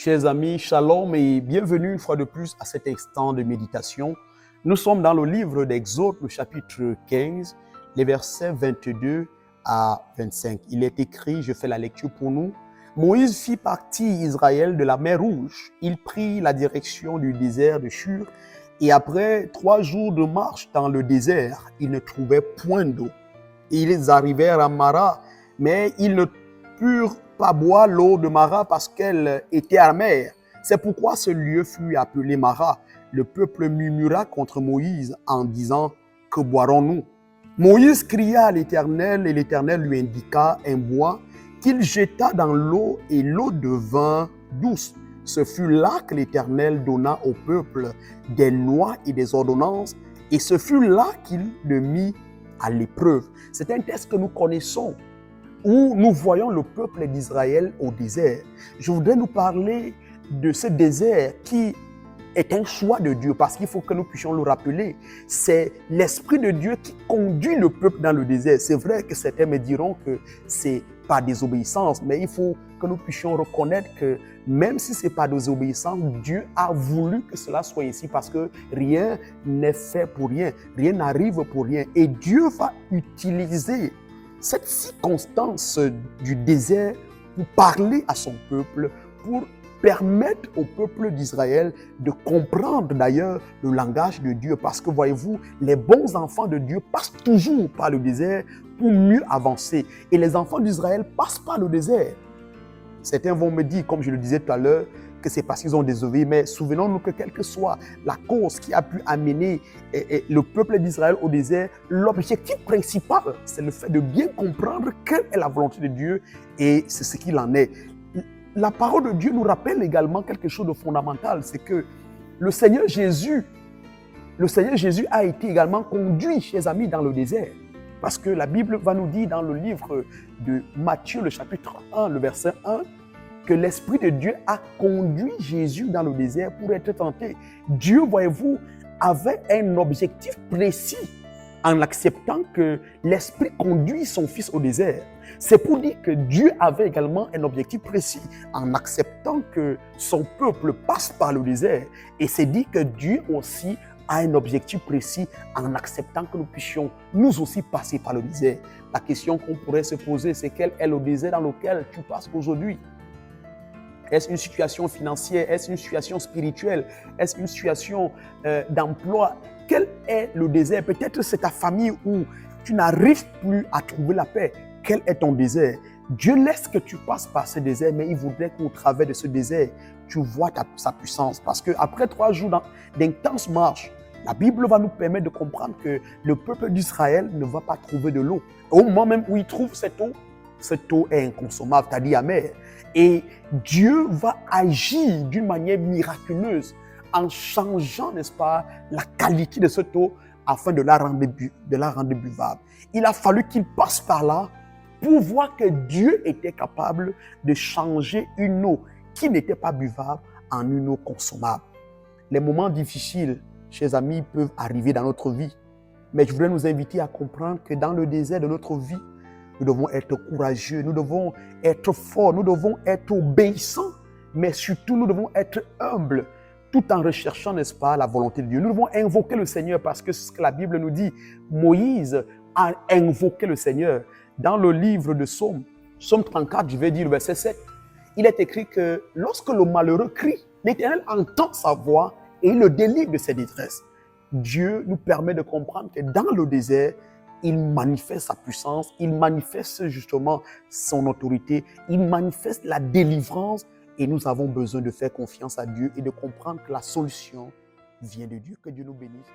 Chers amis, shalom et bienvenue une fois de plus à cet instant de méditation. Nous sommes dans le livre d'Exode, le chapitre 15, les versets 22 à 25. Il est écrit, je fais la lecture pour nous. Moïse fit partir Israël de la mer Rouge. Il prit la direction du désert de Shur et après 3 jours de marche dans le désert, ils ne trouvaient point d'eau. Ils arrivèrent à Mara, mais ils ne purent pas boire l'eau de Mara parce qu'elle était amère. C'est pourquoi ce lieu fut appelé Mara. Le peuple murmura contre Moïse en disant « Que boirons-nous » Moïse cria à l'Éternel et l'Éternel lui indiqua un bois qu'il jeta dans l'eau et l'eau devint douce. Ce fut là que l'Éternel donna au peuple des lois et des ordonnances et ce fut là qu'il le mit à l'épreuve. C'est un texte que nous connaissons où nous voyons le peuple d'Israël au désert. Je voudrais nous parler de ce désert qui est un choix de Dieu parce qu'il faut que nous puissions le rappeler. C'est l'Esprit de Dieu qui conduit le peuple dans le désert. C'est vrai que certains me diront que c'est par désobéissance, mais il faut que nous puissions reconnaître que même si c'est par désobéissance, Dieu a voulu que cela soit ainsi parce que rien n'est fait pour rien, rien n'arrive pour rien. Et Dieu va utiliser cette circonstance du désert pour parler à son peuple, pour permettre au peuple d'Israël de comprendre d'ailleurs le langage de Dieu. Parce que voyez-vous, les bons enfants de Dieu passent toujours par le désert pour mieux avancer. Et les enfants d'Israël passent par le désert. Certains vont me dire, comme je le disais tout à l'heure, que c'est parce qu'ils ont désobéi. Mais souvenons-nous que quelle que soit la cause qui a pu amener le peuple d'Israël au désert, l'objectif principal, c'est le fait de bien comprendre quelle est la volonté de Dieu et c'est ce qu'il en est. La parole de Dieu nous rappelle également quelque chose de fondamental, c'est que le Seigneur Jésus a été également conduit, chers amis, dans le désert. Parce que la Bible va nous dire dans le livre de Matthieu, le chapitre 1, le verset 1, que l'Esprit de Dieu a conduit Jésus dans le désert pour être tenté. Dieu, voyez-vous, avait un objectif précis en acceptant que l'Esprit conduit son Fils au désert. C'est pour dire que Dieu avait également un objectif précis en acceptant que son peuple passe par le désert. Et c'est dit que Dieu aussi a un objectif précis en acceptant que nous puissions nous aussi passer par le désert. La question qu'on pourrait se poser, c'est quel est le désert dans lequel tu passes aujourd'hui? Est-ce une situation financière? Est-ce une situation spirituelle? Est-ce une situation d'emploi? Quel est le désert? Peut-être c'est ta famille où tu n'arrives plus à trouver la paix. Quel est ton désert? Dieu laisse que tu passes par ce désert, mais il voudrait qu'au travers de ce désert, tu vois sa puissance. Parce qu'après 3 jours d'intense marche, la Bible va nous permettre de comprendre que le peuple d'Israël ne va pas trouver de l'eau. Au moment même où il trouve cette eau est inconsommable, c'est-à-dire amère. Et Dieu va agir d'une manière miraculeuse en changeant, n'est-ce pas, la qualité de cette eau afin de la rendre buvable. Il a fallu qu'il passe par là pour voir que Dieu était capable de changer une eau qui n'était pas buvable en une eau consommable. Les moments difficiles, chers amis, peuvent arriver dans notre vie. Mais je voudrais nous inviter à comprendre que dans le désert de notre vie, nous devons être courageux, nous devons être forts, nous devons être obéissants, mais surtout nous devons être humbles, tout en recherchant, n'est-ce pas, la volonté de Dieu. Nous devons invoquer le Seigneur parce que c'est ce que la Bible nous dit. Moïse a invoqué le Seigneur. Dans le livre de Psaume 34, je vais dire le verset 7, il est écrit que lorsque le malheureux crie, l'Éternel entend sa voix et il le délivre de ses détresses. Dieu nous permet de comprendre que dans le désert, il manifeste sa puissance, il manifeste justement son autorité, il manifeste la délivrance et nous avons besoin de faire confiance à Dieu et de comprendre que la solution vient de Dieu. Que Dieu nous bénisse.